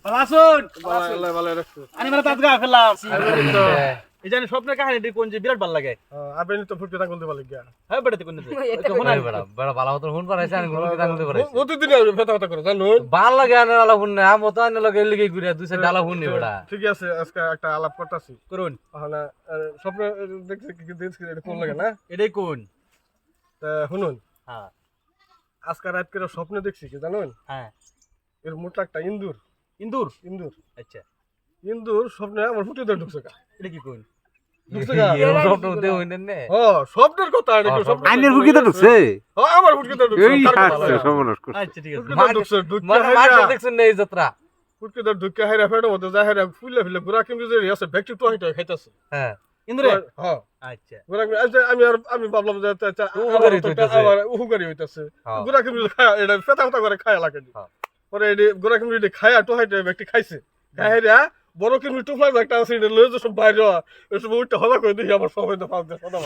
ভালো আছেন? আল্লাহ ভালো রাখছে। আমি মানে তাজগা ফেললাম। এই জানি স্বপ্নের কাহিনীটি কোন যে বিরাট ভালো লাগে। আপনি তো ফুটকে টাঙ্গুল দিবা লাগিয়া। হ্যাঁ বেটাতে কোন যে। তো মনে এই বড় বড় ভালো মতো ফোন পারাইছে আমি গুলো কিতা করতে পারাইছি প্রতিদিন ফেতা ফেতা করে জানো। ভাল লাগে আনে আলা ফোন না আমো তো আনে লগে লিগে ঘুরে দুই সাইড ডালা ফোন নি বড়া ঠিক আছে আজকে একটা আলাপ করতেছি করুন। না স্বপ্ন দেখছি কি দেখছি এটা কোন লাগে না এটাই কোন? শুনুন হ্যাঁ আজকে রাত করে স্বপ্ন দেখছি কি জানুন হ্যাঁ। এর মোটা একটা ইন্দুর ইন্দুর? ইন্দুর আচ্ছা। ইন্দুর স্বপ্নে আমার ফুটে ধরে ঢুকছে কা এটা কি কোন? ঢুকছে কা এই স্বপ্ন দে হইনেন নে স্বপ্নের কথা এটা কি স্বপ্ন আইনের ফুকিতে ঢুকছে আমার ফুটকে ধরে ঢুকছে এই কার কথা হাসছে বলে? সর্বনাশ করছে আচ্ছা ঠিক আছে। ফুটকে ধরে ঢুকছে ঢুকে মানে মাছ দেখছেন না এই যাত্রা ফুটকে ধরে ঢুকে হাইরা ফেটো মতো যা হাইরা ফুলে ফুলে গুড়া কিমজি যে আছে ব্যক্তি তো হাইটা খাইতাছে হ্যাঁ ইন্দুরে? হ্যাঁ আচ্ছা। গুড়া আমি ভাবলাম যে উহুগারি হইতাছে। আমার উহুগারি হইতাছে হ্যাঁ। গুড়া কিমজি খায় এটা ফেতা ফেতা করে খায় লাগে হ্যাঁ। পরে এটি গোড়া কিমজি খায়া তো হাইটা ব্যক্তি খাইছে খাইরা বড় কিমজি টুফলাই একটা আছে এটা লয়ে যে সব বাইরে এসব উঠতে হলা করে দেখি আমার সবাই তো ফালতে সদা